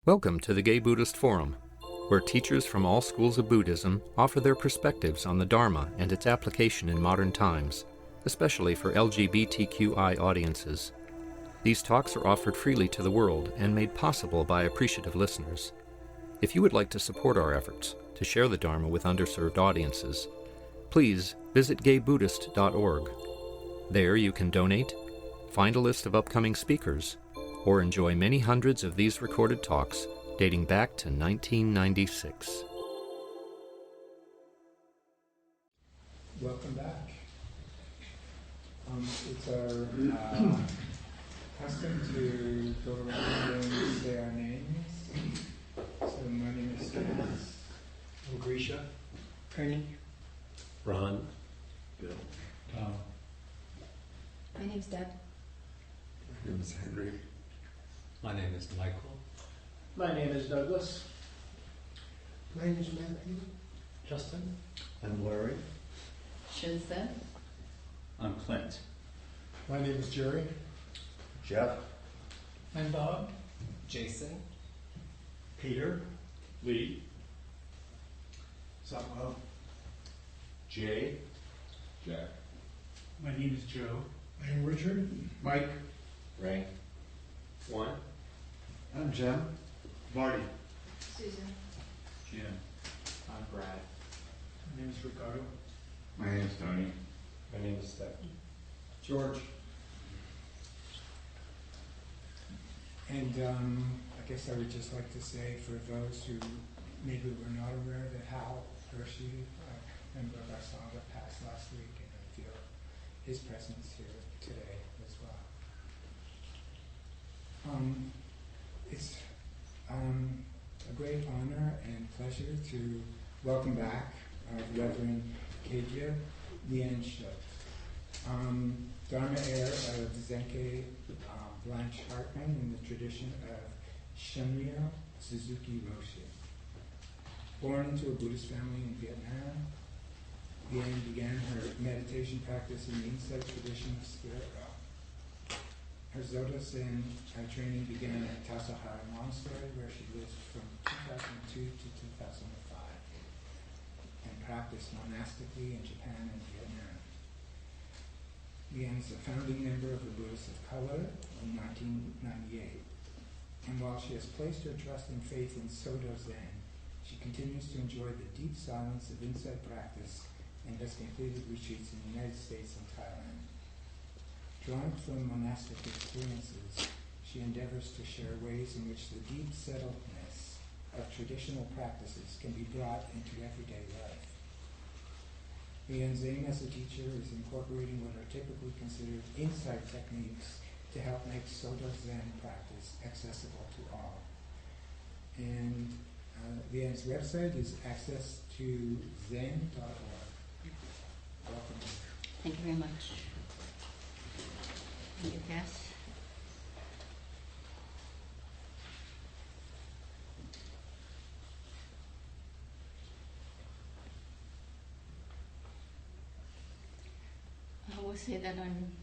Welcome to the Gay Buddhist Forum, where teachers from all schools of Buddhism offer their perspectives on the Dharma and its application in modern times, especially for LGBTQI audiences. These talks are offered freely to the world and made possible by appreciative listeners. If you would like to support our efforts to share the Dharma with underserved audiences, please visit gaybuddhist.org. There you can donate, find a list of upcoming speakers, or enjoy many hundreds of these recorded talks dating back to 1996. Welcome back. It's our custom to go around and say our names. So my name is Dennis. I'm Grisha. Ernie. Ron. Bill. Tom. My name's Deb. My name is Henry. My name is Michael. My name is Douglas. My name is Matthew. Justin. I'm Larry. Shinsa. I'm Clint. My name is Jerry. Jeff. I'm Bob. Jason. Peter. Lee. Samuel. Jay. Jack. My name is Joe. I am Richard. Mike. Ray. One. I'm Jim. Marty. Susan. Jim. I'm Brad. My name is Ricardo. My name is Tony. My name is Stephen. George. And I guess I would just like to say, for those who maybe were not aware, that Hal Hershey, a member of our sangha, passed last week, and I feel his presence here today as well. It's a great honor and pleasure to welcome back Reverend Keiryū Liên Shutt, Dharma heir of Zenke Blanche Hartman in the tradition of Shunryu Suzuki. Born into a Buddhist family in Vietnam, Bruein began her meditation practice in the Insight tradition of Spirit Realm. Her Zodo Zen training began at Tassajara Monastery, where she lived from 2002 to 2005, and practiced monastically in Japan and Vietnam. Bruein is a founding member of the Buddhists of Color in 1998, and while she has placed her trust and faith in Zodo Zen, she continues to enjoy the deep silence of insight practice and has completed retreats in the United States and Thailand. Drawing from monastic experiences, she endeavors to share ways in which the deep settledness of traditional practices can be brought into everyday life. Bruein's aim as a teacher is incorporating what are typically considered insight techniques to help make Zodo Zen practice accessible to all. And Bruein's website is access2zen.org. Welcome. Thank you very much. Thank you, Cass. I will say that I'm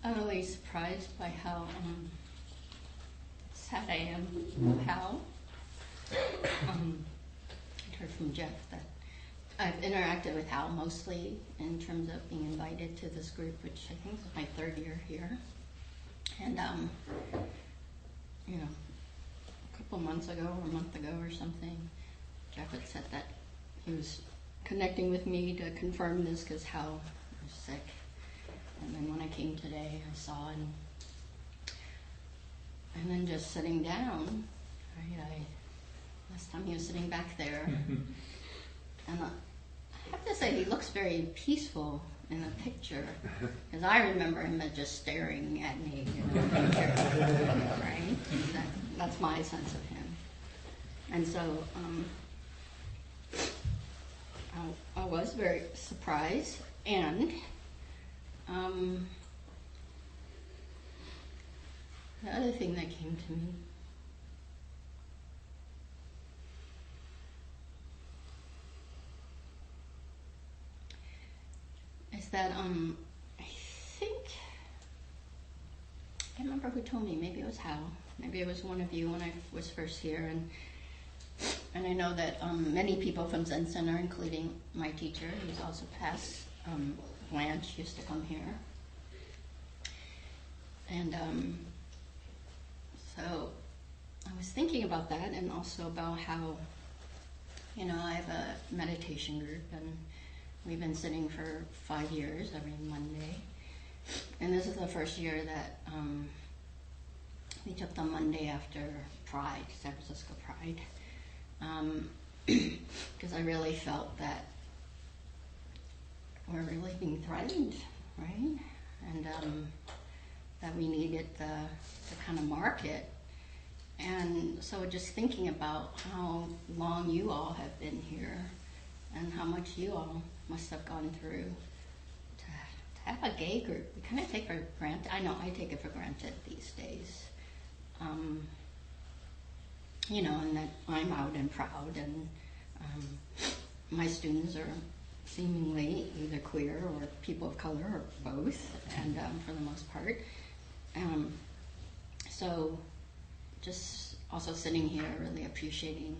utterly surprised by how sad I am of how. I heard from Jeff that I've interacted with Hal mostly in terms of being invited to this group, which I think is my third year here. And, a couple months ago or a month ago or something, Jeff had said that he was connecting with me to confirm this because Hal was sick. And then when I came today, I saw and then just sitting down, right, last time he was sitting back there, and I have to say he looks very peaceful in the picture, because I remember him as just staring at me in the picture, right? That's my sense of him. And so I was very surprised, and the other thing that came to me is that I think, I don't remember who told me. Maybe it was Hal. Maybe it was one of you when I was first here. And I know that many people from Zen Center, including my teacher, who's also passed, Blanche, used to come here. And so I was thinking about that, and also about how, I have a meditation group, and we've been sitting for 5 years every Monday. And this is the first year that we took the Monday after Pride, San Francisco Pride, because I really felt that we're really being threatened, right? And that we needed to kind of mark it. And so just thinking about how long you all have been here and how much you all must have gone through to have a gay group, we kind of take for granted. I know I take it for granted these days. And that I'm out and proud, and my students are seemingly either queer or people of color or both, and for the most part. So just also sitting here really appreciating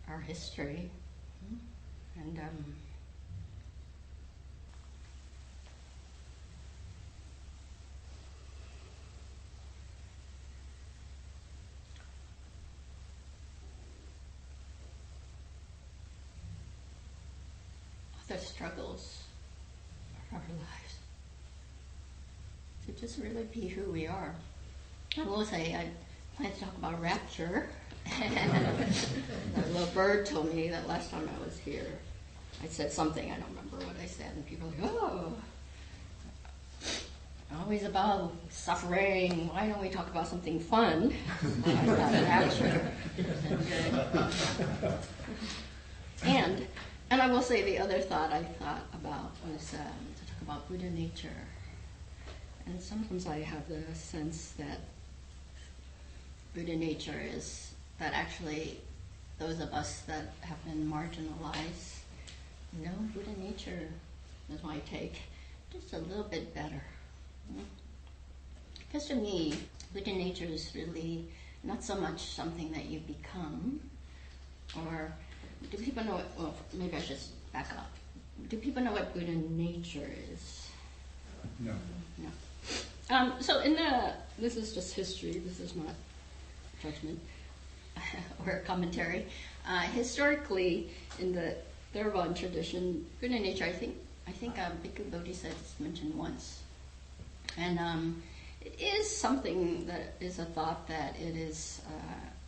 our history, and other struggles of our lives, to just really be who we are. I will say, I plan to talk about Rapture. The little bird told me that last time I was here, I said something, I don't remember what I said, and people were like, oh, always about suffering, why don't we talk about something fun? I thought Rapture. And I will say the other thought I thought about was to talk about Buddha nature. And sometimes I have the sense that Buddha nature is that actually those of us that have been marginalized know Buddha nature, is my take, just a little bit better. Because to me, Buddha nature is really not so much something that you become, or do people know what, well, maybe I should back up. Do people know what Buddha nature is? No. No. So this is just history, this is not judgment or commentary. Historically, in the Theravada tradition, Buddha nature, I think Bhikkhu Bodhisattva is mentioned once. And it is something that is a thought that it is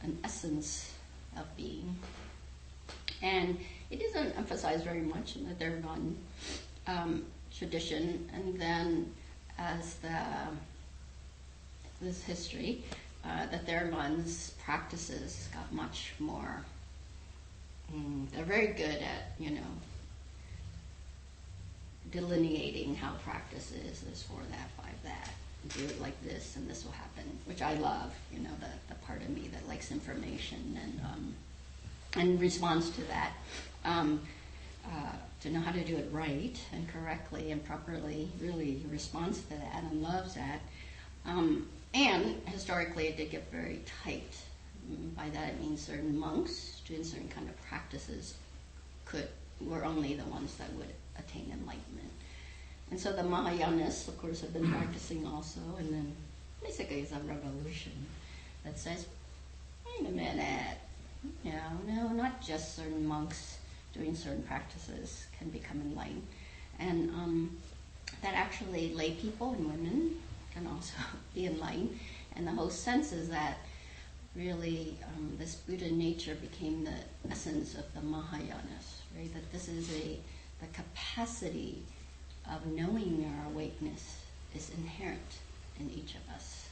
an essence of being. And it isn't emphasized very much in the Theravada tradition. And then as this history, the Theravada's practices got much more, they're very good at, delineating how practice is this for that, by that. Do it like this and this will happen, which I love, the part of me that likes information and responds to that. To know how to do it right and correctly and properly, really responds to that and loves that. And historically it did get very tight. By that it means certain monks doing certain kind of practices were only the ones that would attain enlightenment. And so the Mahayanists, of course, have been practicing also, and then basically it's a revolution that says, wait a minute, no, not just certain monks doing certain practices can become enlightened. And that actually lay people and women can also be enlightened. And the whole sense is that really this Buddha nature became the essence of the Mahayanas, right? That this is the capacity of knowing our awakeness is inherent in each of us.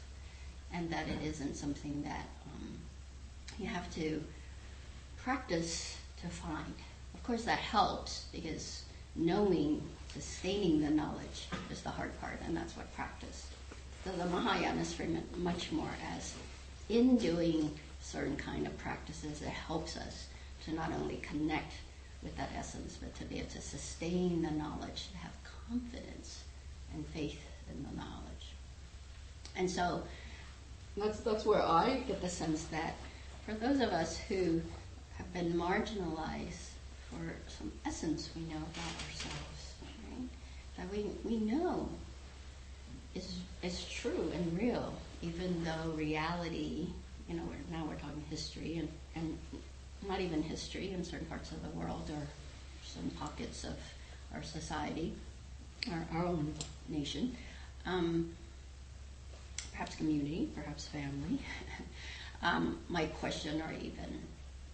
And that it isn't something that you have to practice to find. Of course that helps, because knowing, sustaining the knowledge is the hard part, and that's what practice. So the Mahayanas frame it much more as in doing certain kind of practices, it helps us to not only connect with that essence, but to be able to sustain the knowledge, to have confidence and faith in the knowledge. And so that's where I get the sense that for those of us who have been marginalized for some essence we know about ourselves, right? That we know is true and real, even though reality, now we're talking history and not even history in certain parts of the world or some pockets of our society, our own nation, perhaps community, perhaps family, might question or even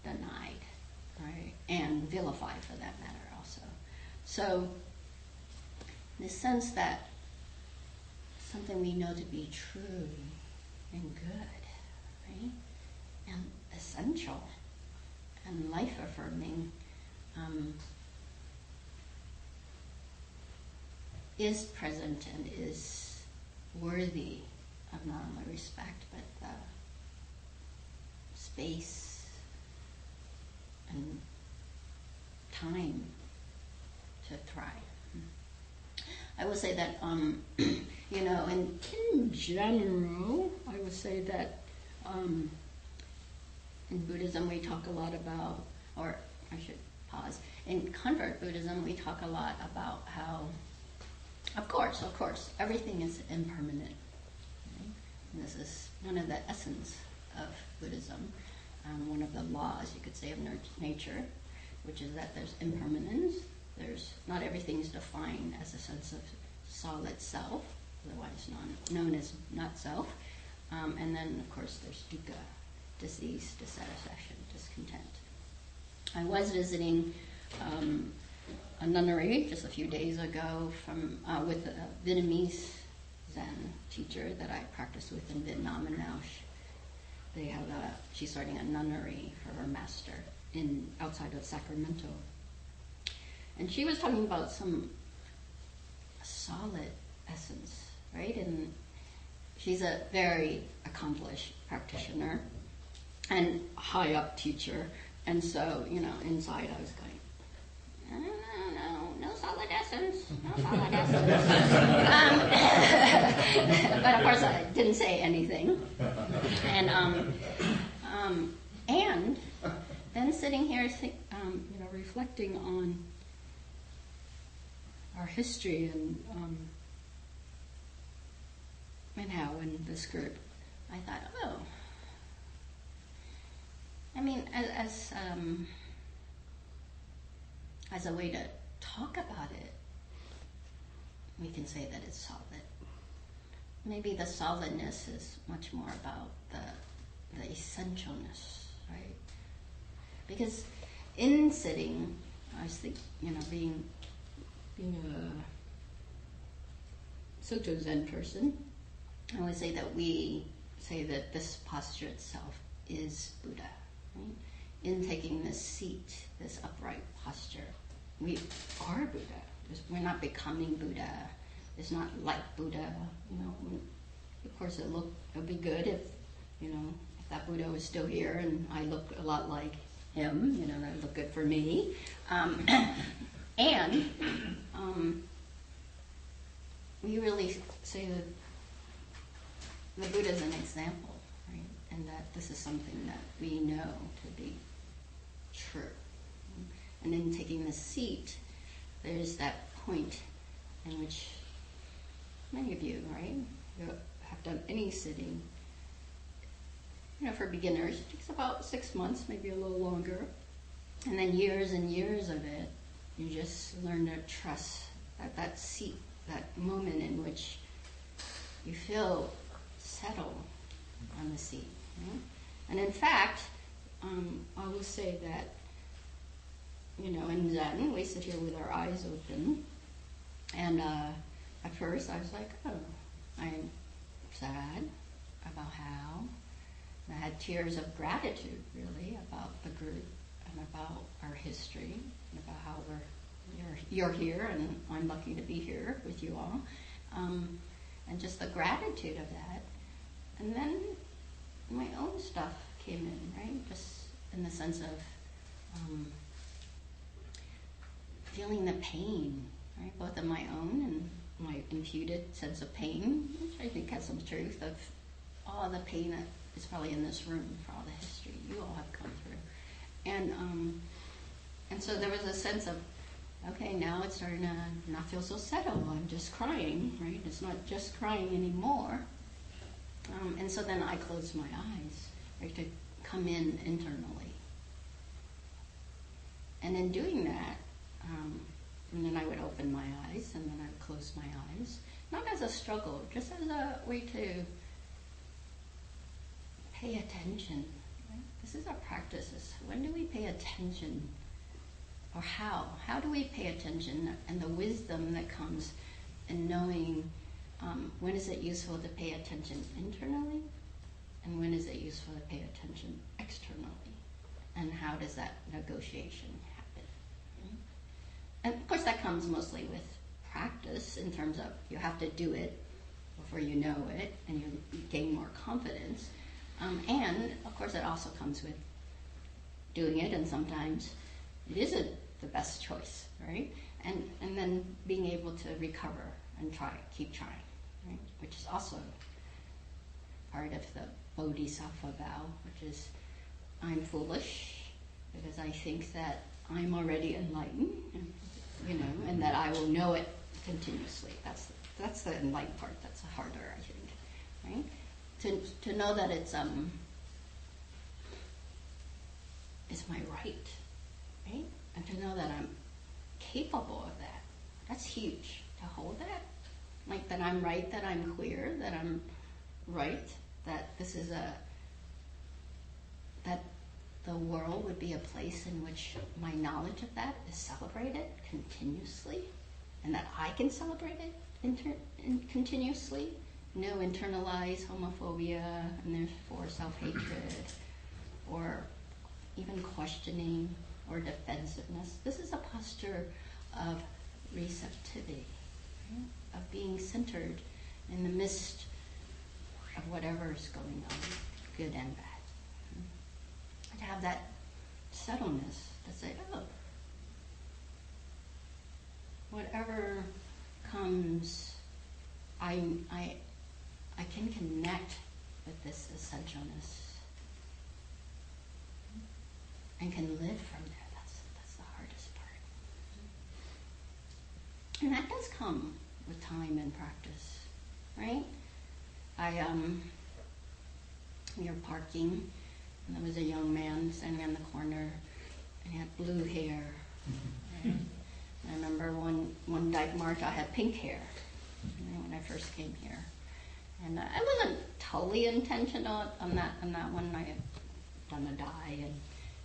denied, right? And vilified for that matter also. So, in the sense that something we know to be true and good, right? And essential and life-affirming is present and is worthy of not only respect, but the space and time to thrive. I will say that, in general, I would say that in Buddhism we talk a lot about, or I should pause, in convert Buddhism we talk a lot about how, of course, everything is impermanent. Right? And this is one of the essence of Buddhism, one of the laws, you could say, of nature, which is that there's impermanence. There's not everything is defined as a sense of solid self, otherwise known as not self. And then, of course, there's dukkha, disease, dissatisfaction, discontent. I was visiting a nunnery just a few days ago with a Vietnamese Zen teacher that I practiced with in Vietnam, and now she's starting a nunnery for her master outside of Sacramento. And she was talking about some solid essence, right? And she's a very accomplished practitioner and high up teacher. And so, inside I was going, no solid essence, no solid essence. But of course I didn't say anything. And then sitting here, reflecting on our history and how in this group, I thought, as a way to talk about it, we can say that it's solid. Maybe the solidness is much more about the essentialness, right? Because in sitting, I was thinking, being a Soto Zen person, I always say that this posture itself is Buddha. Right? In taking this seat, this upright posture, we are Buddha. We're not becoming Buddha. It's not like Buddha. Of course, it'd be good if that Buddha was still here and I looked a lot like him. That would look good for me. And we really say that the Buddha is an example, right? And that this is something that we know to be true. And in taking the seat, there's that point in which many of you, right, who have done any sitting, for beginners, it takes about 6 months, maybe a little longer. And then years and years of it, you just learn to trust that seat, that moment in which you feel settled on the seat. Right? And in fact, I will say that, in Zen, we sit here with our eyes open. And at first I was like, I'm sad about how. And I had tears of gratitude, really, about the group and about our history and about how you're here and I'm lucky to be here with you all. And just the gratitude of that. And then my own stuff came in, right? Just in the sense of feeling the pain, right? Both of my own and my imputed sense of pain, which I think has some truth, of all the pain that is probably in this room for all the history you all have come through. And so there was a sense of, okay, now it's starting to not feel so settled. I'm just crying, right? It's not just crying anymore. And so then I closed my eyes, right, to come in internally. And in doing that, and then I would open my eyes, and then I would close my eyes, not as a struggle, just as a way to pay attention. Right? This is our practice. When do we pay attention? Or how? How do we pay attention? And the wisdom that comes in knowing when is it useful to pay attention internally, and when is it useful to pay attention externally, and how does that negotiation happen? Right? And of course that comes mostly with practice, in terms of you have to do it before you know it, and you gain more confidence. And of course it also comes with doing it, and sometimes it isn't the best choice, right? And then being able to recover and keep trying, right? Which is also part of the Bodhisattva vow, which is, I'm foolish because I think that I'm already enlightened, and that I will know it continuously. That's the enlightened part. That's the harder, I think, right? To know that it's my right, right? And to know that I'm capable of that. That's huge, to hold that. Like that I'm right, that I'm clear, that I'm right, that this is that the world would be a place in which my knowledge of that is celebrated continuously, and that I can celebrate it continuously. No internalized homophobia, and therefore self-hatred, or even questioning or defensiveness. This is a posture of receptivity, right? Of being centered in the midst of whatever is going on, good and bad. To have that subtleness to say, oh, whatever comes, I can connect with this essentialness and can live from there. That's the hardest part. And that does come with time and practice, right? We were parking, and there was a young man standing on the corner, and he had blue hair. Right? I remember one night March, I had pink hair, when I first came here. And I wasn't totally intentional on that one. I had done a dye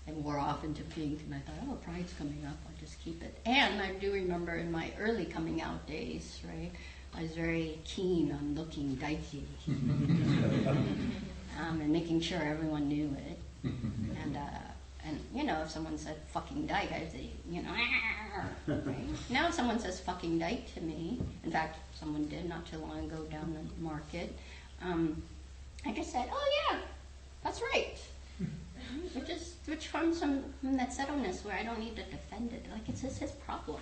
and wore off into pink, and I thought, oh, Pride's coming up, I'll just keep it. And I do remember in my early coming out days, right, I was very keen on looking daiki and making sure everyone knew it. And if someone said fucking dyke, I'd say, right? Now if someone says fucking dyke to me, in fact, someone did not too long ago down the market, I just said, oh yeah, that's right. Which comes from that settledness where I don't need to defend it. Like, it's his problem.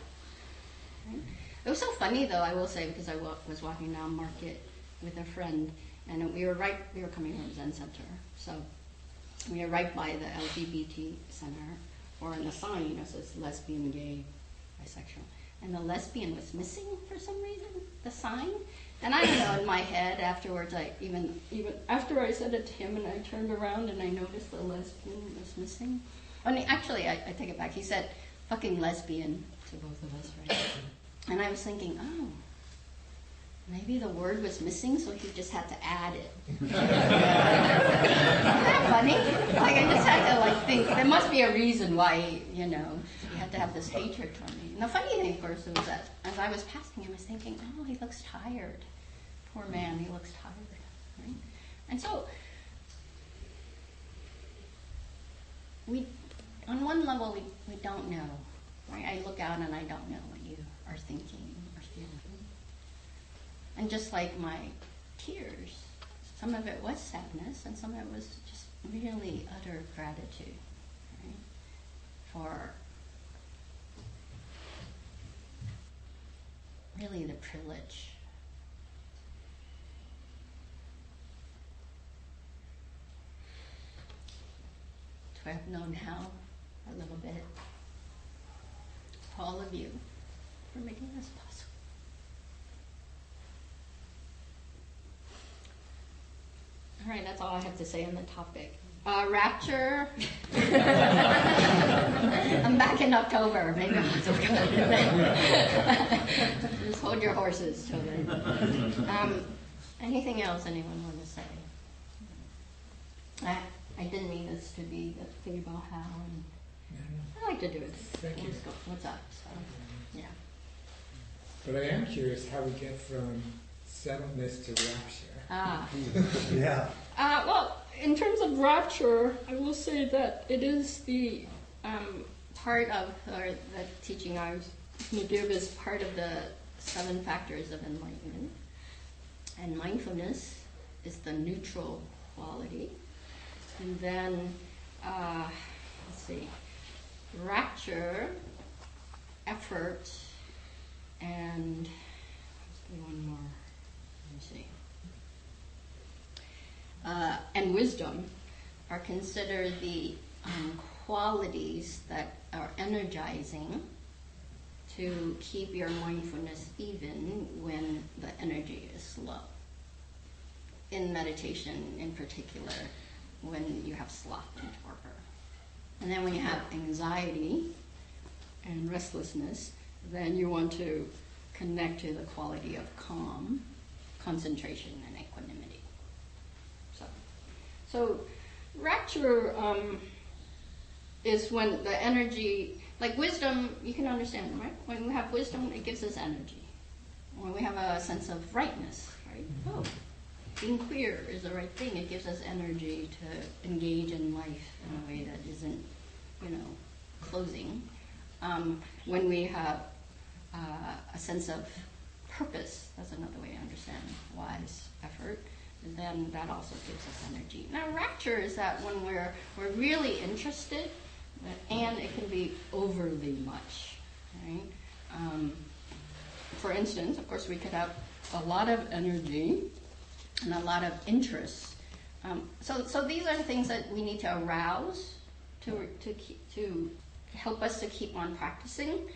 Right? It was so funny, though, I will say, because I was walking down Market with a friend, and we were coming from Zen Center, so we were right by the LGBT center, or in the sign it says lesbian, gay, bisexual, and the lesbian was missing for some reason, the sign. And I don't know, in my head afterwards, even after I said it to him, and I turned around and I noticed the lesbian was missing. Actually, I take it back. He said fucking lesbian to both of us, right? And I was thinking, oh, maybe the word was missing, so he just had to add it. Isn't that funny? Like, I just had to think, there must be a reason why, he had to have this hatred for me. And the funny thing, of course, was that as I was passing him, I was thinking, oh, he looks tired. Poor man, he looks tired. Right? And so, on one level, we don't know. Right? I look out and I don't know what you are thinking or feeling. And just like my tears, some of it was sadness, and some of it was just really utter gratitude, right? For really the privilege. To have known how a little bit. For all of you for making this possible. All right, that's all I have to say on the topic. Rapture. I'm back in October. Maybe I'll have to go. Just hold your horses till then. Anything else anyone want to say? I didn't mean this to be a thing about how, and I like to do it. Thank you. What's up? So, yeah. But I am curious how we get from settledness to rapture. Yeah. Well, in terms of rapture, I will say that it is the part of, or the teaching I was going to give is part of the 7 factors of enlightenment. And mindfulness is the neutral quality. And then, let's see, rapture, effort, and let's do one more. Let me see. And wisdom are considered the qualities that are energizing to keep your mindfulness even when the energy is low. In meditation in particular, when you have sloth and torpor. And then when you have anxiety and restlessness, then you want to connect to the quality of calm, concentration, and equanimity. So rapture is when the energy, like wisdom, you can understand, right? When we have wisdom, it gives us energy. When we have a sense of rightness, right? Oh, being queer is the right thing. It gives us energy to engage in life in a way that isn't, closing. When we have a sense of purpose, that's another way to understand wise effort, then that also gives us energy. Now, rapture is that when we're really interested, and it can be overly much, right? For instance, of course, we could have a lot of energy and a lot of interest. So these are the things that we need to arouse to help us to keep on practicing,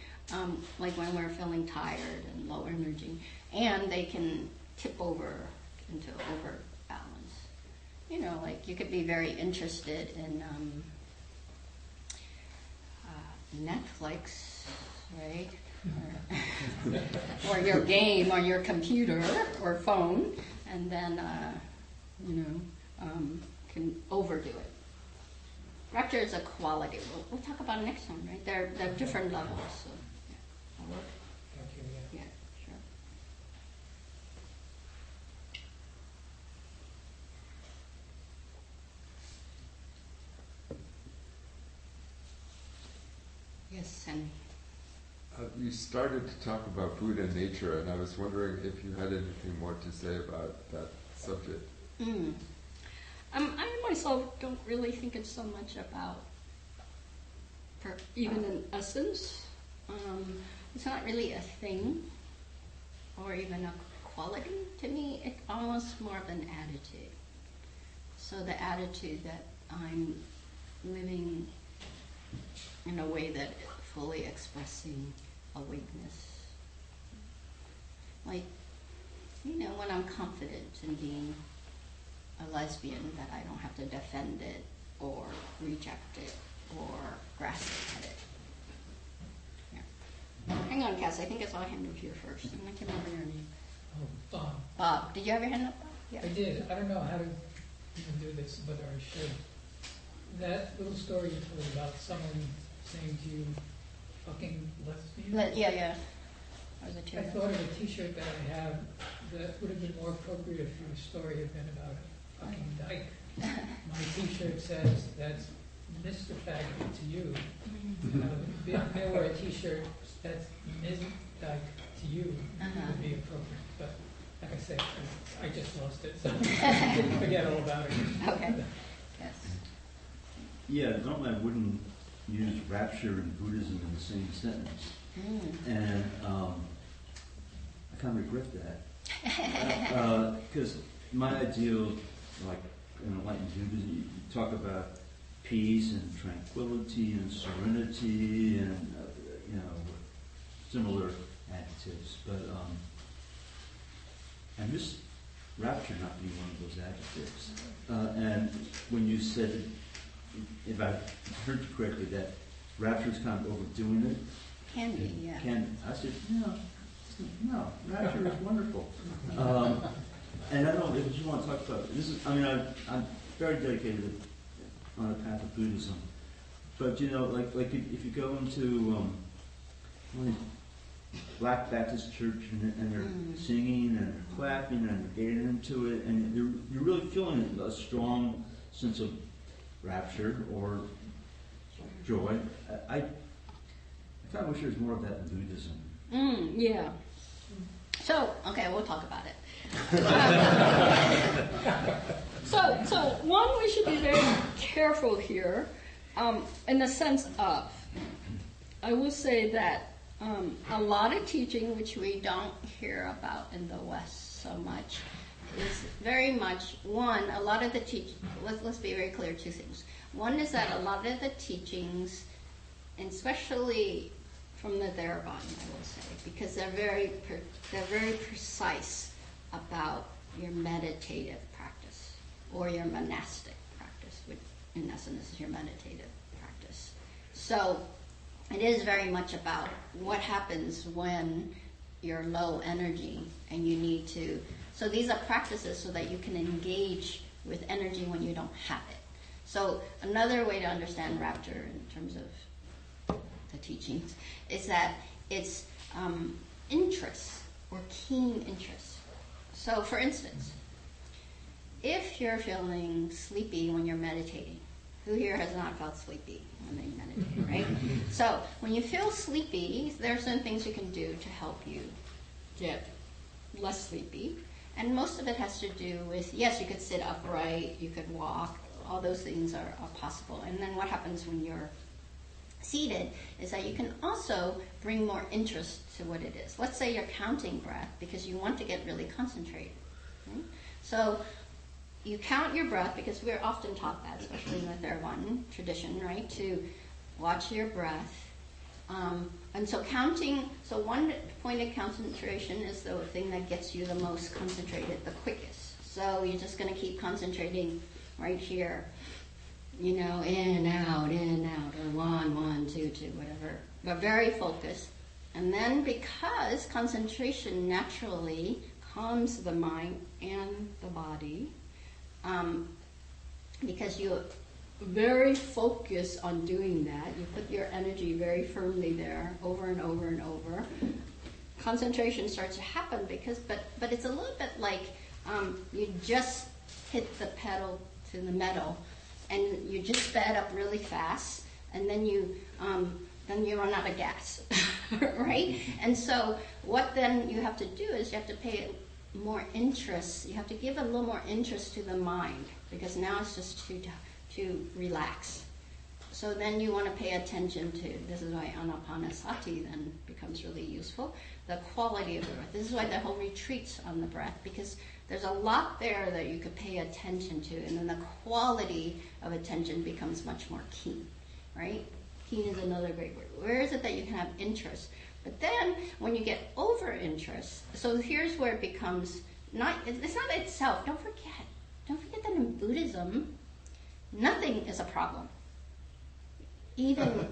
like when we're feeling tired and low energy, and they can tip over into overbalance. Like you could be very interested in Netflix, right? Or your game on your computer or phone, and then can overdo it. Rapture is a quality. We'll talk about it next time, right? They're different levels. So, yeah. That'll work? Thank you. Yeah, sure. Yes, Sammy. You started to talk about Buddha nature, and I was wondering if you had anything more to say about that subject. I myself don't really think it's so much about, even in essence, it's not really a thing or even a quality to me. It's almost more of an attitude. So the attitude that I'm living in a way that fully expressing awakeness. Like, when I'm confident in being a lesbian, that I don't have to defend it or reject it or grasp at it. Yeah. Hang on, Cass. I think I saw a hand over here first. And I can't remember your name. Oh, Bob. Bob. Did you have your hand up, Bob? Yeah. I did. I don't know how to even do this, whether I should. That little story you told about someone saying to you, fucking lesbian? Yeah. I thought of a t-shirt that I have that would have been more appropriate if your story had been about a fucking dyke. My t-shirt says, that's Mr. Faggot to you. If there were a t-shirt that's Ms. Dyke to you, it would be appropriate. But like I said, I just lost it, so I didn't forget all about it. Okay. Yes. Yeah, normally I wouldn't use rapture and Buddhism in the same sentence. And kind of regret that. Because my ideal, like in enlightened Buddhism, you talk about peace and tranquility and serenity and, similar adjectives. But, and this rapture not being one of those adjectives. And when you said, if I heard you correctly, that rapture is kind of overdoing it. Can be, yeah. I said, no, rapture is wonderful. And I don't know if you want to talk about this. I'm very dedicated on the path of Buddhism, but like if you go into one of these Black Baptist church and they're singing and they're clapping and they're getting into it, and you're really feeling a strong sense of rapture or joy. I kind of wish there was more of that in Buddhism. Yeah. So, okay, we'll talk about it. So one, we should be very careful here, in the sense of, I will say that a lot of teaching, which we don't hear about in the West so much, is very much, one, a lot of the let's be very clear, two things. One is that a lot of the teachings, and especially from the Theravada, I will say, because they're very precise about your meditative practice or your monastic practice, which in essence is your meditative practice. So it is very much about what happens when you're low energy and you need to. So these are practices so that you can engage with energy when you don't have it. So another way to understand rapture in terms of the teachings is that it's interest or keen interest. So for instance, if you're feeling sleepy when you're meditating, who here has not felt sleepy when they meditate, right? So when you feel sleepy, there are certain things you can do to help you get less sleepy. And most of it has to do with, yes, you could sit upright, you could walk, all those things are possible. And then what happens when you're seated is that you can also bring more interest to what it is. Let's say you're counting breath because you want to get really concentrated. Right? So you count your breath because we're often taught that, especially in the Theravada tradition, right? To watch your breath. And so counting, so one point of concentration is the thing that gets you the most concentrated the quickest. So you're just going to keep concentrating right here, in and out, or 1, 1, 2, 2, whatever. But very focused. And then because concentration naturally calms the mind and the body, because you very focused on doing that, you put your energy very firmly there over and over and over, concentration starts to happen but it's a little bit like you just hit the pedal to the metal and you just sped up really fast and then you run out of gas, right? And so what then you have to do is you have to pay more interest, you have to give a little more interest to the mind because now it's just to relax. So then you want to pay attention to, this is why anapanasati then becomes really useful, the quality of the breath. This is why the whole retreat's on the breath, because there's a lot there that you could pay attention to, and then the quality of attention becomes much more keen, right? Keen is another great word. Where is it that you can have interest? But then when you get over interest, so here's where it becomes, it's not itself, don't forget that in Buddhism, nothing is a problem. Even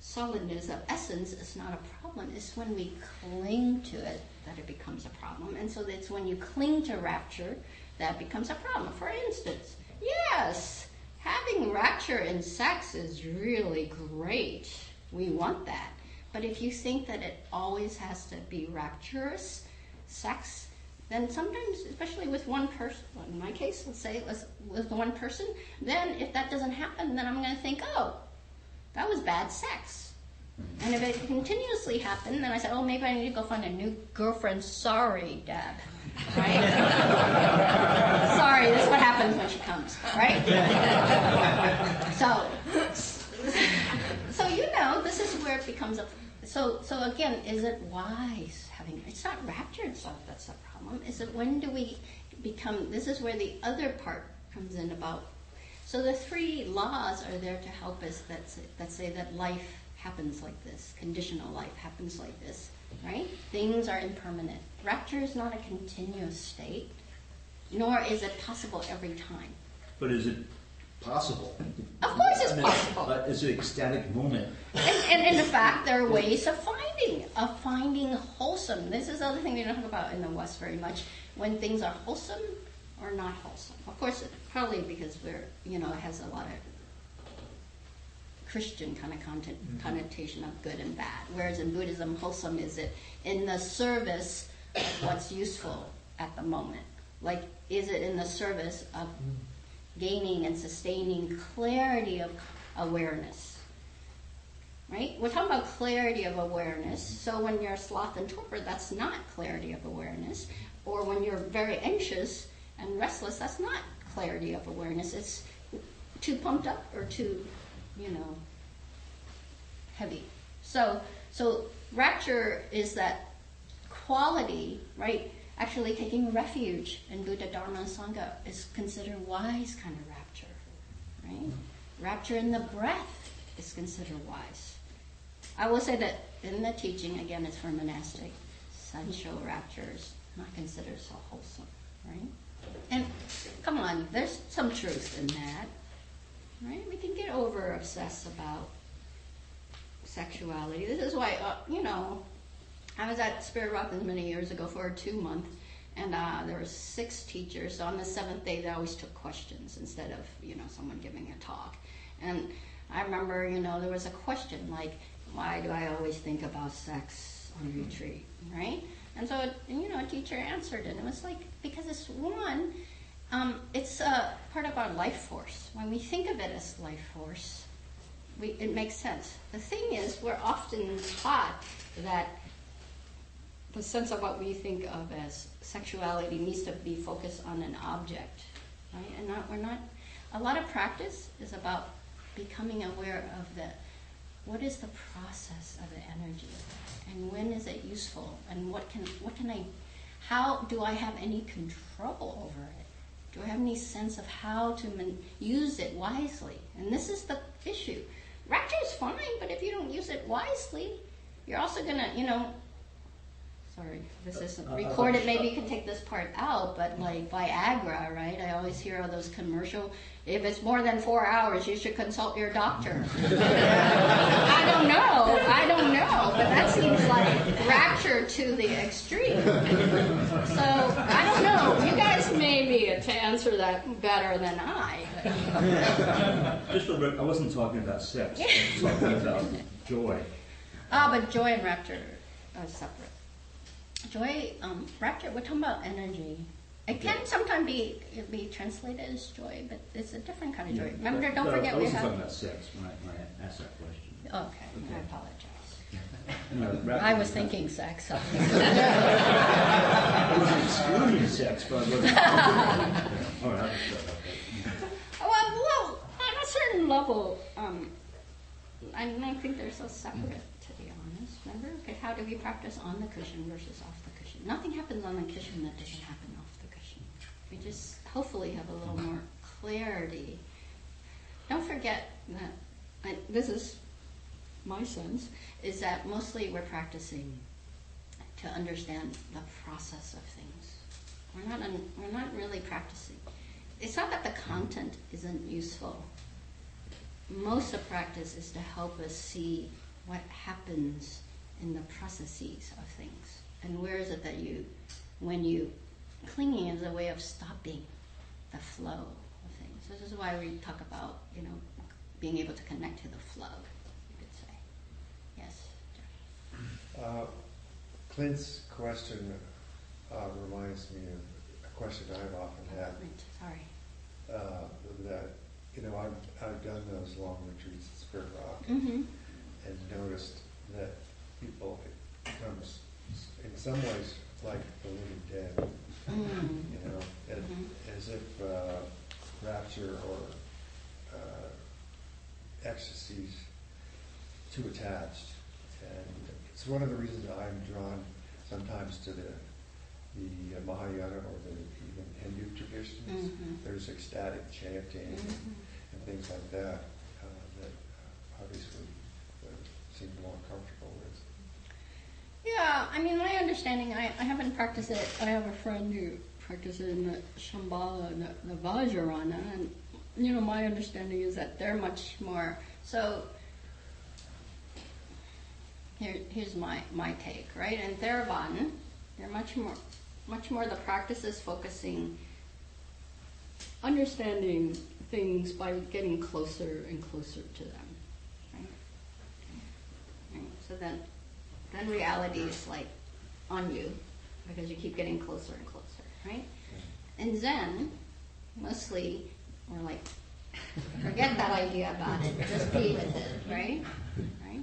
solidness of essence is not a problem. It's when we cling to it that it becomes a problem. And so it's when you cling to rapture that becomes a problem. For instance, yes, having rapture in sex is really great. We want that. But if you think that it always has to be rapturous sex, then sometimes, especially with one person, in my case, let's say with one person, then if that doesn't happen, then I'm going to think, oh, that was bad sex. And if it continuously happened, then I said, oh, maybe I need to go find a new girlfriend. Sorry, Deb. Right? Sorry, this is what happens when she comes, right? So this is where it becomes So again, is it wise having? It's not rapture itself that's the problem. Is it when do we become? This is where the other part comes in about. So the 3 laws are there to help us that say that life happens like this, conditional life happens like this, right? Things are impermanent. Rapture is not a continuous state, nor is it possible every time. But is it possible? Of course it's possible. But it's an ecstatic moment. And in fact, there are ways of finding wholesome. This is the other thing we don't talk about in the West very much, when things are wholesome or not wholesome. Of course, probably because it has a lot of Christian kind of connotation of good and bad. Whereas in Buddhism, wholesome is it in the service of what's useful at the moment. Like, is it in the service of gaining and sustaining clarity of awareness? Right? We're talking about clarity of awareness. So when you're sloth and torpor, that's not clarity of awareness. Or when you're very anxious and restless, that's not clarity of awareness. It's too pumped up or too, heavy. So rapture is that quality, right? Actually taking refuge in Buddha, Dharma, and Sangha is considered wise kind of rapture, right? Rapture in the breath is considered wise. I will say that in the teaching, again, it's for monastic, sensual rapture is not considered so wholesome, right? And come on, there's some truth in that, right? We can get over obsessed about sexuality. This is why, I was at Spirit Rock many years ago for a 2-month, and there were 6 teachers. So on the 7th day, they always took questions instead of, someone giving a talk. And I remember, there was a question like, why do I always think about sex on retreat, right? And so, a teacher answered it. And it was like, because it's one, it's a part of our life force. When we think of it as life force, it makes sense. The thing is, we're often taught that the sense of what we think of as sexuality needs to be focused on an object, right? And we're not. A lot of practice is about becoming aware of what is the process of the energy, and when is it useful, and how do I have any control over it? Do I have any sense of how to use it wisely? And this is the issue. Rapture is fine, but if you don't use it wisely, you're also gonna, sorry, this isn't recorded, maybe you can take this part out, but like Viagra, right? I always hear all those commercials. If it's more than 4 hours, you should consult your doctor. I don't know, but that seems like rapture to the extreme. So, I don't know. You guys may be to answer that better than I. Just for the record, I wasn't talking about sex. I was talking about joy. But joy and rapture are separate. Joy, rapture, we're talking about energy. It can sometimes be translated as joy, but it's a different kind of joy. Remember, don't forget we have... I wasn't talking about sex when I asked that question. Okay. I apologize. I was thinking sex. I wasn't excluding sex, but I wasn't... All right, I'll shut up. Well, on a certain level, I don't think they're so separate, to be honest. Remember? Okay, how do we practice on the cushion versus off the cushion? Nothing happens on the cushion that doesn't happen off the cushion. We just hopefully have a little more clarity. Don't forget that, this is my sense, is that mostly we're practicing to understand the process of things. We're not really practicing. It's not that the content isn't useful. Most of practice is to help us see what happens in the processes of things. And where is it that clinging is a way of stopping the flow of things. This is why we talk about, being able to connect to the flow, you could say. Yes, Jeff. Clint's question reminds me of a question I've often had. Sorry. That, I've done those long retreats at Spirit Rock Mm-hmm. and noticed that people, it becomes in some ways like the living dead, as if rapture or ecstasy's too attached, and it's one of the reasons that I'm drawn sometimes to the Mahayana or the even Hindu traditions. There's ecstatic chanting and things like that that obviously seem more comfortable with. Yeah, I mean, my understanding, I haven't practiced it. I have a friend who practices in the Shambhala and the Vajrayana, and my understanding is that they're much more. So here's my take, right? In Theravada, they're much more the practices focusing, understanding things by getting closer and closer to them, right? So then reality is like on you because you keep getting closer and closer, right? In Zen, mostly we're like, forget that idea about it, just be with it, right?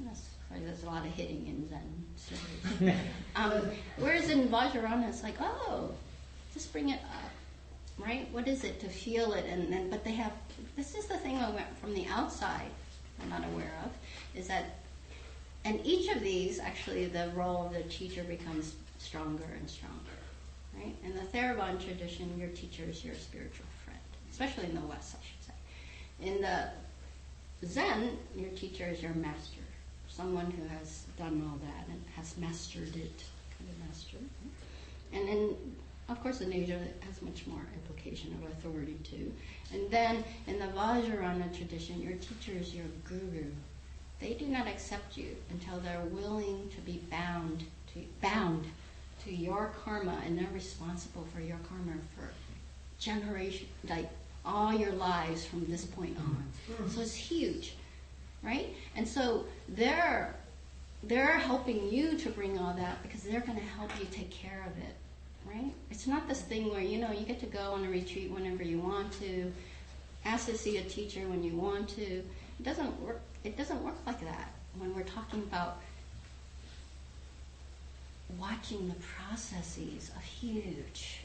That's why there's a lot of hitting in Zen. Whereas in Vajrayana, it's like, oh, just bring it up, right? What is it to feel it? And then, but they have, this is the thing from the outside we're not aware of, is that, and each of these, actually, the role of the teacher becomes stronger and stronger, right? In the Theravada tradition, your teacher is your spiritual friend, especially in the West, I should say. In the Zen, your teacher is your master, someone who has done all that and has mastered it, kind of master. And then, of course, in Asia, it has much more implication of authority too. And then, in the Vajrayana tradition, your teacher is your guru. They do not accept you until they're willing to be bound to your karma, and they're responsible for your karma for generation, like all your lives from this point on. So it's huge, right? And so they're helping you to bring all that because they're going to help you take care of it, right? It's not this thing where you get to go on a retreat whenever you want to, ask to see a teacher when you want to. It doesn't work. It doesn't work like that when we're talking about watching the processes of huge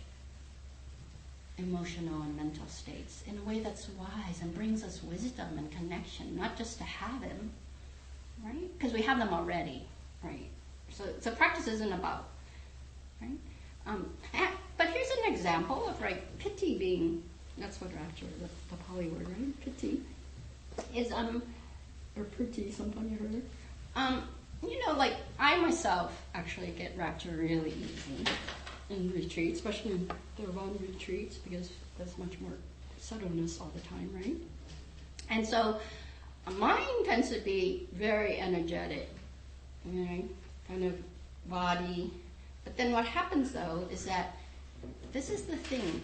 emotional and mental states in a way that's wise and brings us wisdom and connection, not just to have them, right? Because we have them already, right? So practice isn't about, right? But here's an example of piti being, that's what Rapture, the Pali word, right? Piti is or pretty, sometimes you heard it. I myself actually get Rapture really easy in retreats, especially in Theravada retreats, because there's much more subtleness all the time, right? And so mine tends to be very energetic, kind of body. But then what happens, though, is that this is the thing.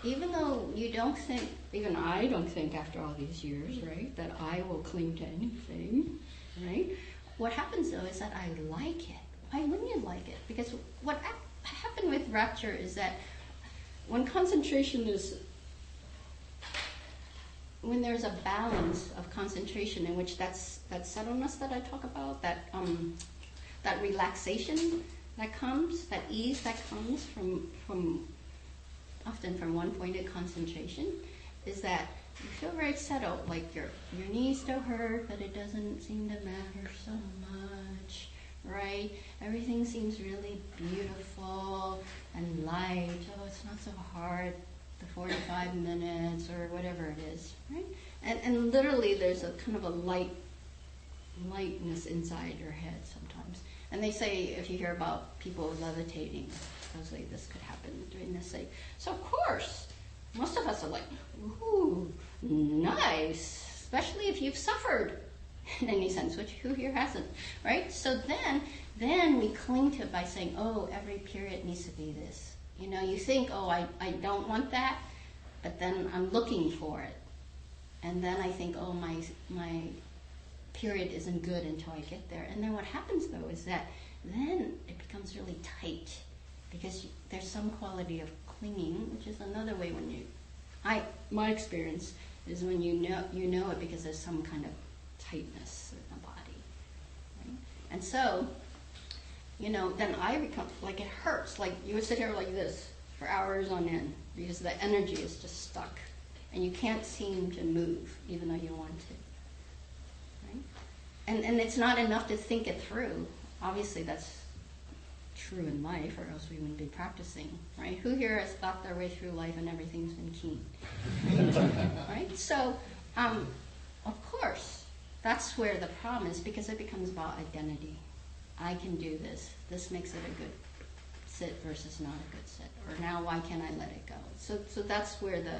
Even though you don't think, even I don't think after all these years, right, that I will cling to anything, right? What happens, though, is that I like it. Why wouldn't you like it? Because what happened with Rapture is that when concentration is, when there's a balance of concentration in which that subtleness that I talk about, that relaxation that comes, that ease that comes from often from one-pointed concentration, is that you feel very settled, like your knees still hurt, but it doesn't seem to matter so much, right? Everything seems really beautiful and light. Oh, it's not so hard, the 45 minutes or whatever it is, right? And literally there's a kind of a lightness inside your head sometimes. And they say, if you hear about people levitating, supposedly this could happen during this state. So of course, most of us are like, ooh, nice, especially if you've suffered in any sense, which who here hasn't, right? So then we cling to it by saying, oh, every period needs to be this. You think, oh, I don't want that, but then I'm looking for it. And then I think, oh, my period isn't good until I get there. And then what happens, though, is that then it becomes really tight because there's some quality of clinging, which is another way when my experience is when you know it because there's some kind of tightness in the body, right? And so, then I become, like it hurts, like you would sit here like this for hours on end because the energy is just stuck and you can't seem to move even though you want to, right? And it's not enough to think it through. obviously that's true in life, or else we wouldn't be practicing, right? Who here has thought their way through life and everything's been keen? Right? So, of course, that's where the problem is, because it becomes about identity. I can do this. This makes it a good sit versus not a good sit. Or now, why can't I let it go? So that's where the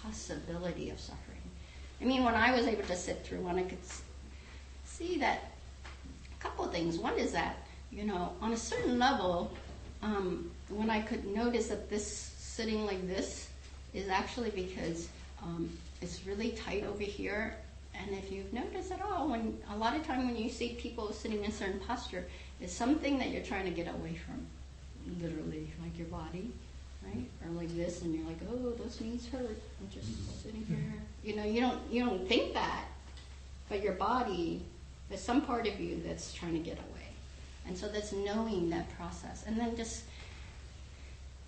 possibility of suffering. I mean, when I was able to sit through one, I could see that a couple of things. One is that, on a certain level, when I could notice that this sitting like this is actually because it's really tight over here. And if you've noticed at all, a lot of time when you see people sitting in a certain posture, it's something that you're trying to get away from, literally, like your body, right? Or like this, and you're like, oh, those knees hurt. I'm just sitting here. You don't think that, but your body, there's some part of you that's trying to get away. And so that's knowing that process. And then just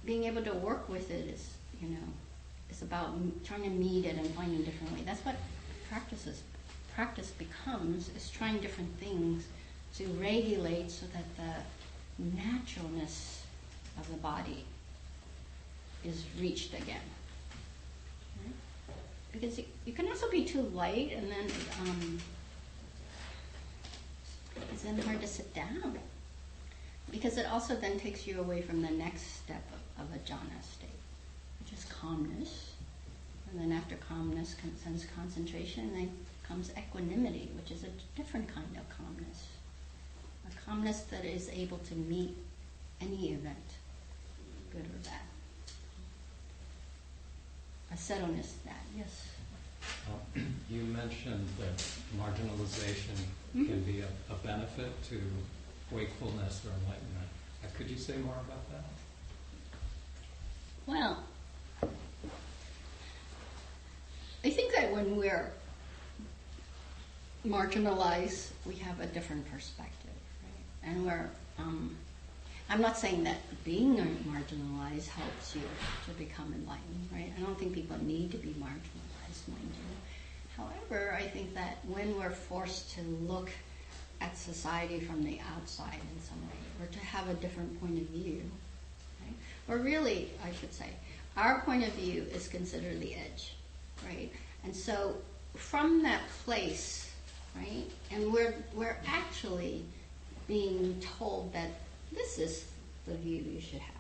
being able to work with it is, it's about trying to meet it and finding a different way. That's what practice becomes, is trying different things to regulate so that the naturalness of the body is reached again. Right? Because you can also be too light, and then it's then hard to sit down. Because it also then takes you away from the next step of a jhana state, which is calmness. And then after calmness comes concentration, and then comes equanimity, which is a different kind of calmness. A calmness that is able to meet any event, good or bad. A settleness that, yes. You mentioned that marginalization can be a benefit to wakefulness or enlightenment. Could you say more about that? Well, I think that when we're marginalized, we have a different perspective, right? And I'm not saying that being marginalized helps you to become enlightened, right? I don't think people need to be marginalized, mind you. However, I think that when we're forced to look at society from the outside in some way, or to have a different point of view, right? Or really, I should say, our point of view is considered the edge, right? And so from that place, right, and we're actually being told that this is the view you should have.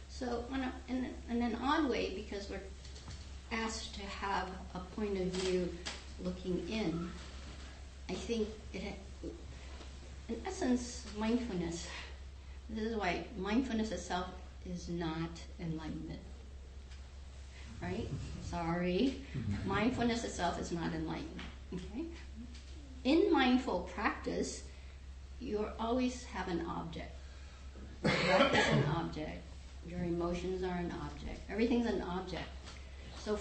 So in an odd way, because we're asked to have a point of view looking in, I think in essence, mindfulness, this is why mindfulness itself is not enlightenment. Right? Sorry. Mindfulness itself is not enlightenment. Okay? In mindful practice, you always have an object. Your breath is an object. Your emotions are an object. Everything's an object. So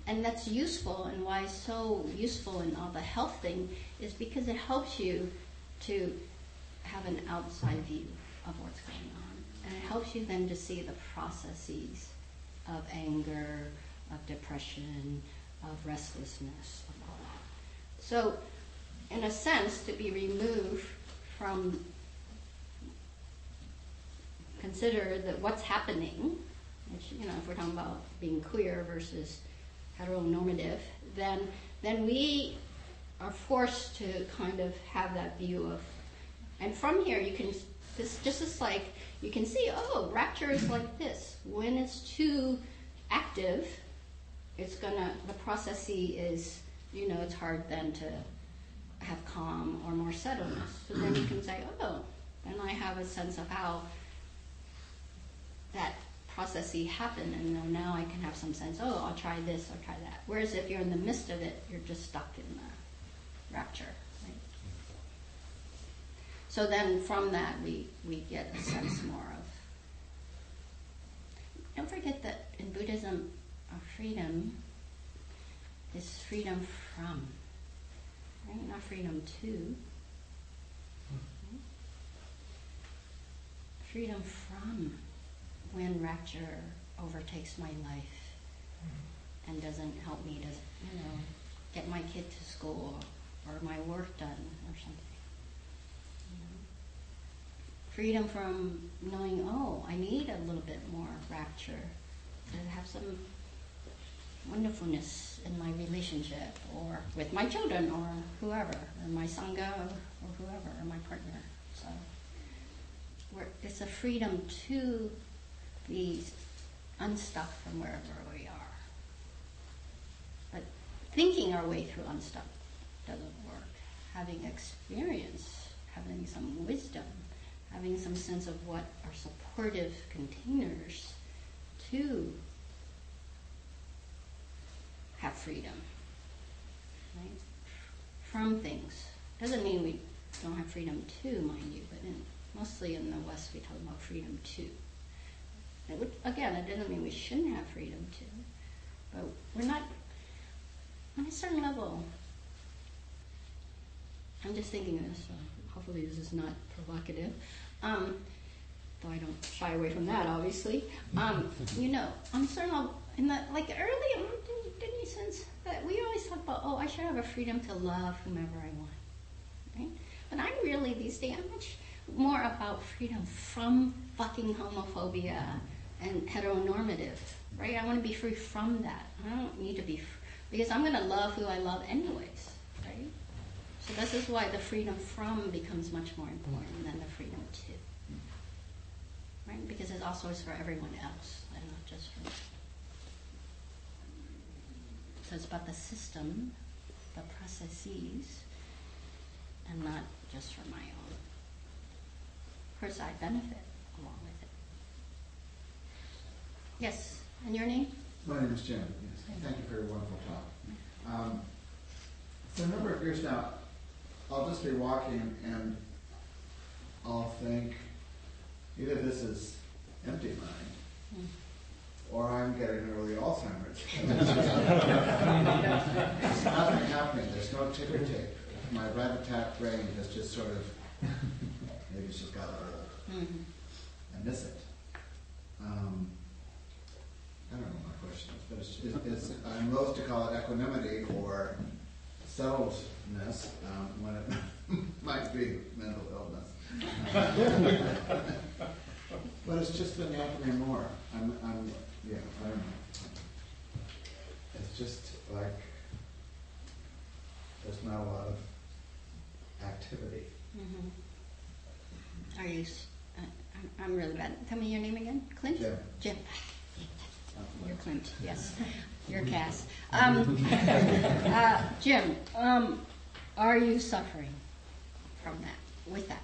and that's useful, and why it's so useful in all the health thing is because it helps you to have an outside view of what's going on. And it helps you then to see the processes of anger, of depression, of restlessness, of all that. So, in a sense, to be removed from, consider that what's happening, which, if we're talking about being queer versus heteronormative, then we are forced to kind of have that view of, and from here you can, just as like, you can see, oh, rapture is like this. When it's too active, the processy is, it's hard then to have calm or more settledness. So then you can say, oh, then I have a sense of how that processy happened, and now I can have some sense, oh, I'll try this, I'll try that. Whereas if you're in the midst of it, you're just stuck in the rapture, right? So then from that, we get a sense more of, don't forget that in Buddhism, our freedom is freedom from, right? Not freedom to. Right? Freedom from when rapture overtakes my life and doesn't help me to, get my kid to school or my work done or something. freedom from knowing, oh, I need a little bit more rapture to have some wonderfulness in my relationship, or with my children, or whoever, or my sangha, or whoever, or my partner. So it's a freedom to be unstuck from wherever we are. But thinking our way through unstuck doesn't work. Having experience, having some wisdom, having some sense of what are supportive containers to have freedom, right? From things. Doesn't mean we don't have freedom to, mind you, but mostly in the West we talk about freedom to. Again, it doesn't mean we shouldn't have freedom to, but we're not, on a certain level. I'm just thinking this, hopefully this is not provocative, though I don't shy away from that, obviously. On a certain level, in the, like early on, didn't you sense that we always talk about, oh, I should have a freedom to love whomever I want, right? But I'm really, these days, I'm much more about freedom from fucking homophobia and heteronormative, right? I want to be free from that. I don't need to be, because I'm going to love who I love anyways, right? So this is why the freedom from becomes much more important than the freedom to, right? Because it also is for everyone else, and not just for me. So it's about the system, the processes, and not just for my own. Of course, I benefit along with it. Yes, and your name? My name is Jim. Yes. Thank you for your wonderful talk. For a number of years now, I'll just be walking and I'll think either this is empty mind or I'm getting early Alzheimer's. There's nothing happening. There's no ticker tape. My rat-a-tat brain has just sort of, maybe it's just got old. I miss it. I don't know what my question is, but it's I'm loath to call it equanimity or settledness when it might be mental illness. But it's just been happening more. I don't know. It's just like there's not a lot of activity. Are you? I'm really bad. Tell me your name again. Clint. Jim. You're Clint. Yes. You're Cass. Jim. Are you suffering from that? With that?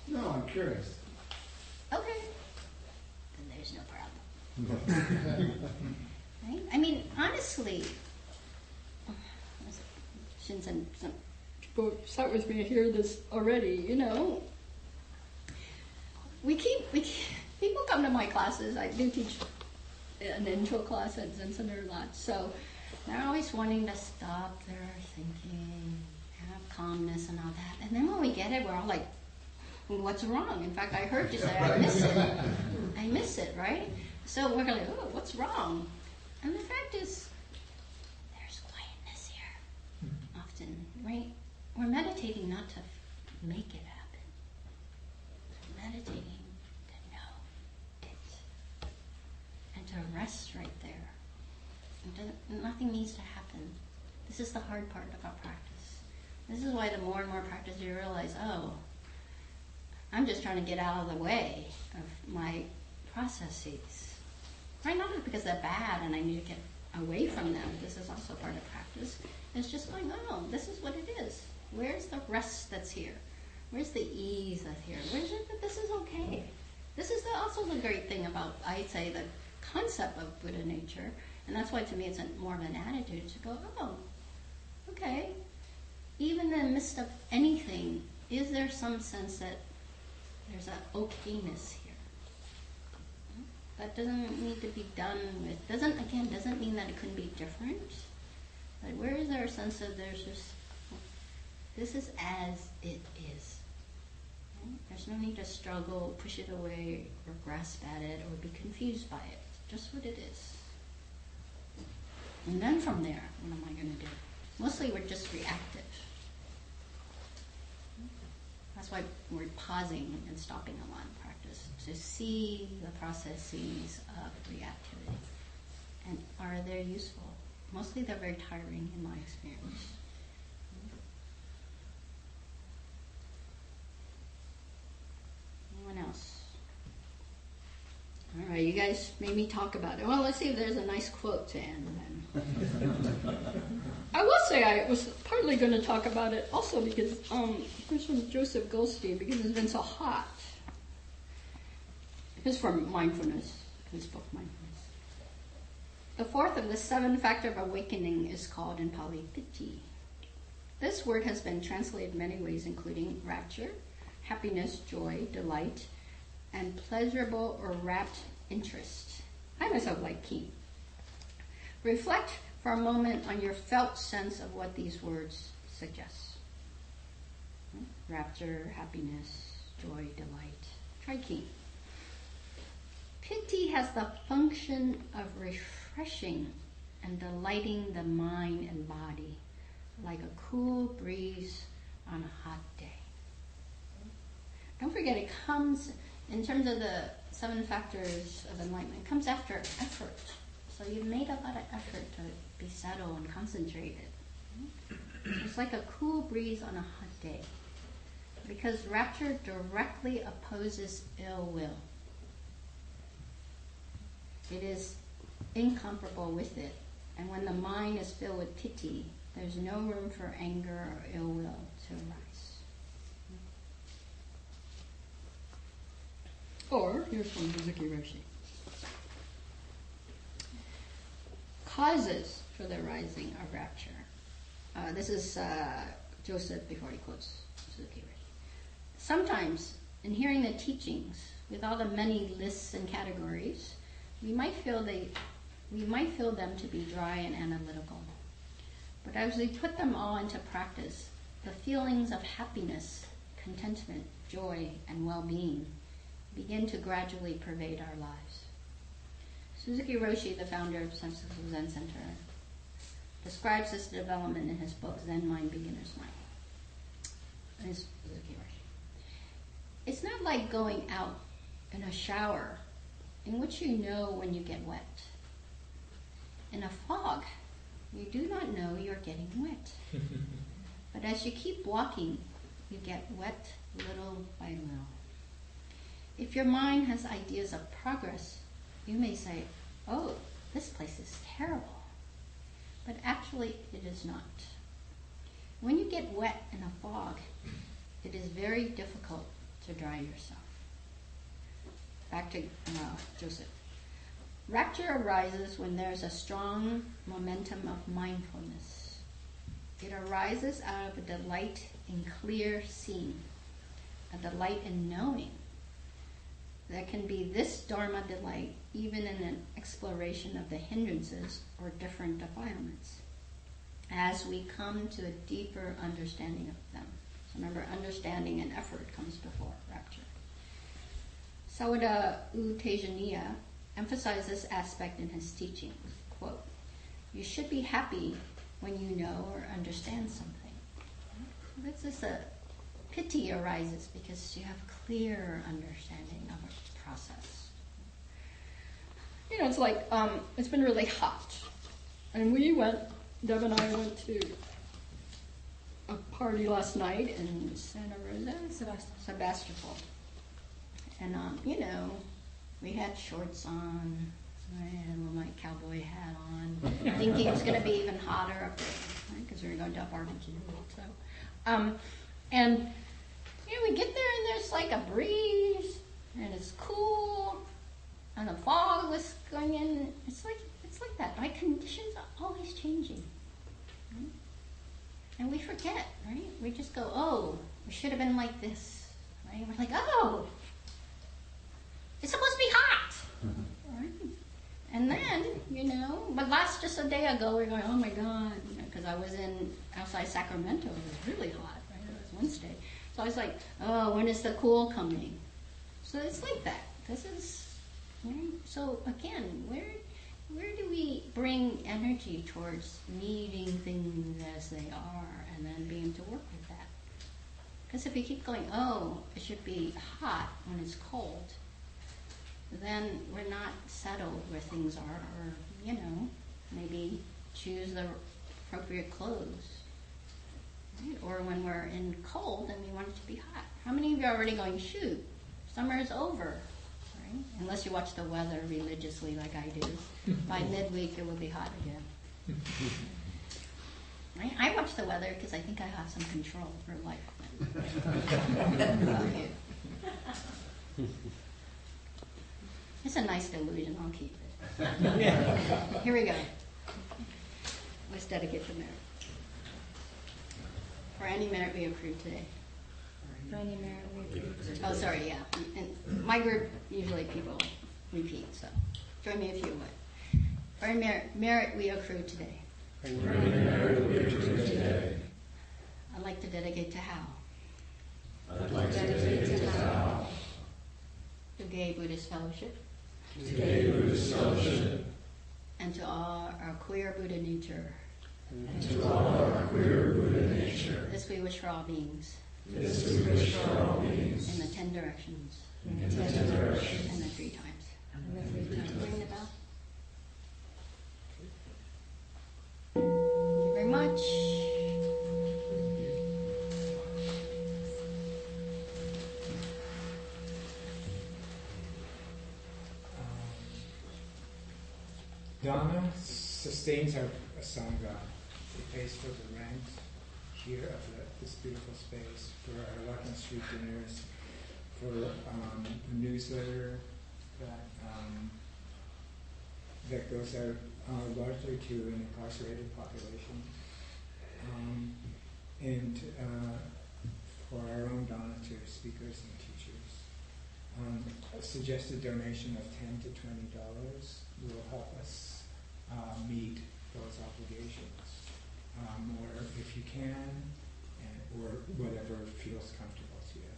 No, I'm curious. Okay. Then there's no problem. Right? I mean, honestly, since people start with me, I hear this already, people come to my classes. I do teach an intro class at Zen Center a lot, so they're always wanting to stop their thinking, have calmness and all that. And then when we get it, we're all like, what's wrong? In fact, I heard you say, I miss it. I miss it, right? So we're like, oh, what's wrong? And the fact is, there's quietness here, often, right? We're meditating not to make it happen. We're meditating to know it. And to rest right there. And nothing needs to happen. This is the hard part about practice. This is why the more and more practice you realize, oh, I'm just trying to get out of the way of my processes. Right? Not because they're bad and I need to get away from them. This is also part of practice. It's just going, oh, this is what it is. Where's the rest that's here? Where's the ease that's here? Where's it that this is okay? This is also the great thing about, I'd say, the concept of Buddha nature. And that's why to me it's more of an attitude to go, oh, okay. Even in the midst of anything, is there some sense that there's an okayness here? That doesn't need to be done with, doesn't mean that it couldn't be different. But where is there a sense of there's just, this is as it is. Right? There's no need to struggle, push it away, or grasp at it, or be confused by it. It's just what it is. And then from there, what am I going to do? Mostly we're just reactive. That's why we're pausing and stopping a lot in practice, to see the processes of reactivity. And are they useful? Mostly they're very tiring in my experience. Anyone else? All right, you guys made me talk about it. Well, let's see if there's a nice quote to end then. I will say I was partly going to talk about it also because this from Joseph Goldstein, because it's been so hot. It's from mindfulness, his book Mindfulness. The fourth of the 7 factor of awakening is called in Pali piti. This word has been translated many ways, including rapture, happiness, joy, delight, and pleasurable or rapt interest. I myself like key. Reflect for a moment on your felt sense of what these words suggest. Rapture, happiness, joy, delight. Try key. Piti has the function of refreshing and delighting the mind and body like a cool breeze on a hot day. Don't forget, it comes, in terms of the 7 factors of enlightenment, it comes after effort. So you've made a lot of effort to be settled and concentrated. It's like a cool breeze on a hot day. Because rapture directly opposes ill will. It is incomparable with it. And when the mind is filled with piti, there's no room for anger or ill will to arise. Or, here's from Suzuki Roshi. Causes for the rising of rapture. This is Joseph before he quotes Suzuki Roshi. Sometimes, in hearing the teachings, with all the many lists and categories, we might feel them to be dry and analytical. But as we put them all into practice, the feelings of happiness, contentment, joy, and well-being begin to gradually pervade our lives. Suzuki Roshi, the founder of Insight and Zen Center, describes this development in his book, Zen Mind, Beginner's Mind. And it's Suzuki Roshi. It's not like going out in a shower in which you know when you get wet. In a fog, you do not know you're getting wet. But as you keep walking, you get wet little by little. If your mind has ideas of progress, you may say, oh, this place is terrible. But actually, it is not. When you get wet in a fog, it is very difficult to dry yourself. Back to Joseph. Rapture arises when there's a strong momentum of mindfulness. It arises out of a delight in clear seeing, a delight in knowing. There can be this Dharma delight even in an exploration of the hindrances or different defilements, as we come to a deeper understanding of them. So remember, understanding and effort comes before rapture. Sawada U Tejaniya emphasizes this aspect in his teachings. Quote, you should be happy when you know or understand something. This is a piti arises because you have clear understanding of a process. You know, it's like, it's been really hot. And Deb and I went to a party last night in Santa Rosa, Sebastopol. And, you know, we had shorts on. I had my cowboy hat on, thinking it was going to be even hotter up there, right? Because we were going to a barbecue. So, and you know, we get there and there's like a breeze, and it's cool, and the fog was going in. It's like that. My conditions are always changing, right? And we forget, right? We just go, oh, we should have been like this, right? We're like, oh, it's supposed to be hot, right? And then, you know, but just a day ago, we were going, oh my God, because I was outside Sacramento. It was really hot, right? It was Wednesday. So I was like, oh, when is the cool coming? So it's like that. This is, right? So again, where do we bring energy towards meeting things as they are and then being able to work with that? Because if we keep going, oh, it should be hot when it's cold, then we're not settled where things are, or, you know, maybe choose the appropriate clothes. Right? Or when we're in cold and we want it to be hot. How many of you are already going, shoot, summer is over, right? Unless you watch the weather religiously like I do. By midweek it will be hot again. Right? I watch the weather because I think I have some control over life. About you. It's a nice delusion, I'll keep it. Here we go. Let's dedicate the merit. For any merit we accrued today. For any merit we accrued today. Oh, sorry, yeah. In my group, usually people repeat, so join me if you would. For any merit we accrued today. For any merit we accrued today. I'd like to dedicate to Hal. I'd like to dedicate to Hal. To Gay Buddhist Fellowship. To Gay Buddhist Fellowship. And to all our queer Buddha nature. And to all our queer Buddha nature. This we wish for all beings. This we wish for all beings. In the 10 directions. In the 10 directions. And the 3 times. And the 3 times. Ring the bell. Thank you very much. Donna sustains our sangha. She pays for the rent here of this beautiful space, for our Luck and Street dinners, for the newsletter that goes out largely to an incarcerated population, and for our own donors, speakers and teachers. A suggested donation of $10 to $20 will help us meet those obligations, or if you can, or whatever feels comfortable to you.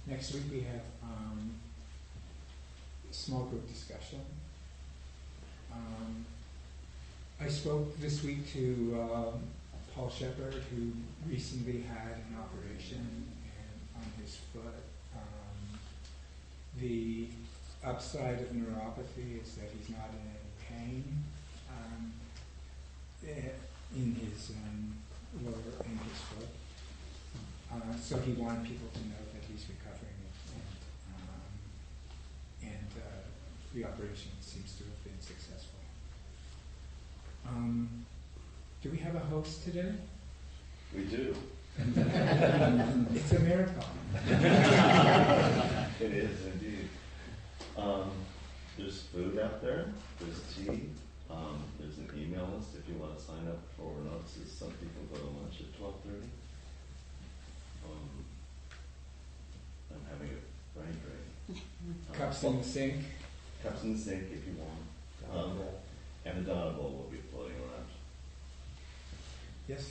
Next week we have small group discussion. I spoke this week to Paul Shepard, who recently had an operation on his foot. The upside of neuropathy is that he's not in any pain in his foot. So he wanted people to know that he's recovering, and the operation seems to have been successful. Do we have a host today? We do. It's a miracle. It is indeed. There's food out there. There's tea. There's an email list if you want to sign up for notices. Some people go to lunch at 12:30. I'm having a brain drain. Cups in the sink. Cups in the sink if you want. And the Donna Bowl will be floating around. Yes.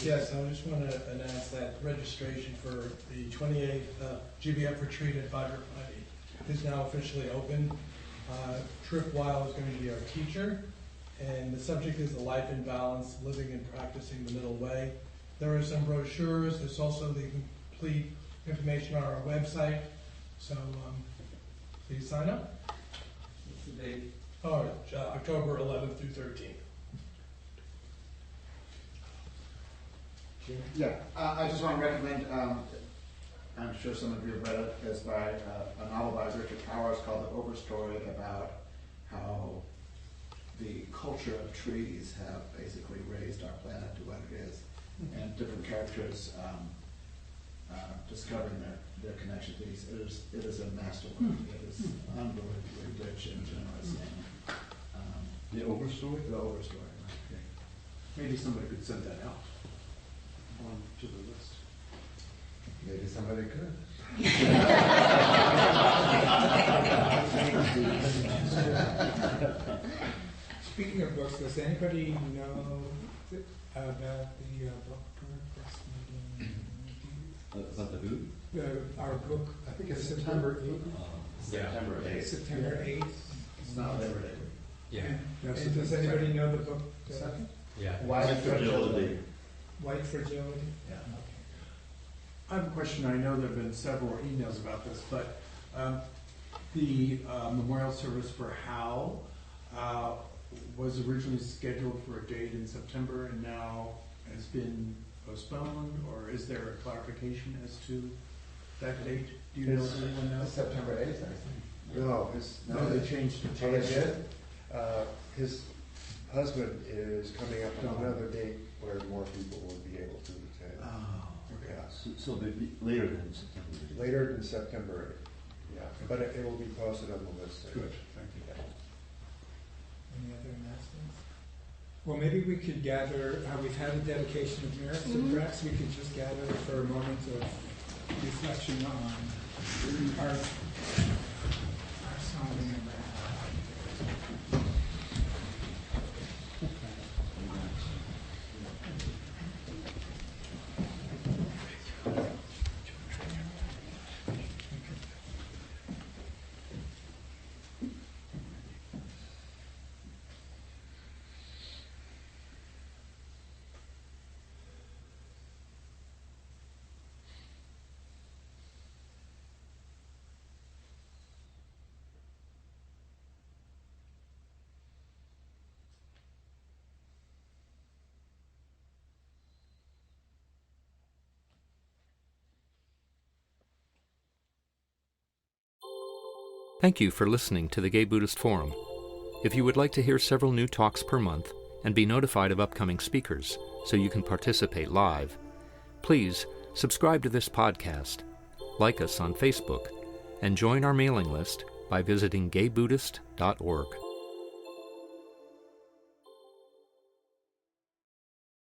Yes, I just want to announce that registration for the 28th GBF retreat at Bhagavad is now officially open. Trip Weil is going to be our teacher, and the subject is the life in balance, living and practicing the middle way. There are some brochures. There's also the complete information on our website. So please sign up. What's the date? Oh, October 11th through 13th. Yeah, I just want to recommend, I'm sure some of you have read it, it's by a novel by Richard Powers called The Overstory, about how the culture of trees have basically raised our planet to what it is, and different characters discovering their connection to these. It is a masterwork. It is unbelievably rich and generous. And, The Overstory? The Overstory, right. Okay. Maybe somebody could send that out to the list. Maybe somebody could. Speaking of books, does anybody know about the book that's meeting? About the who? Our book, I think it's September 8th. September 8th. September 8th. It's not Labor Day. Yeah. And does anybody know the book? Yeah. White fragility. White Fragility? Yeah. I have a question. I know there have been several emails about this, but the memorial service for Hal was originally scheduled for a date in September and now has been postponed, or is there a clarification as to that date? Do you know, does anyone know? September 8th, I think. No, They changed it. Oh, they did? His husband is coming up with another date where more people will be able to attend. Oh, okay. Yeah. So it'll be later than September. Later than September, yeah, but it will be posted on the list. Good, thank you. Any other announcements? Well, maybe we could gather, we've had a dedication of merits, so perhaps we could just gather for a moment of reflection on our song in the Thank you for listening to the Gay Buddhist Forum. If you would like to hear several new talks per month and be notified of upcoming speakers so you can participate live, please subscribe to this podcast, like us on Facebook, and join our mailing list by visiting gaybuddhist.org.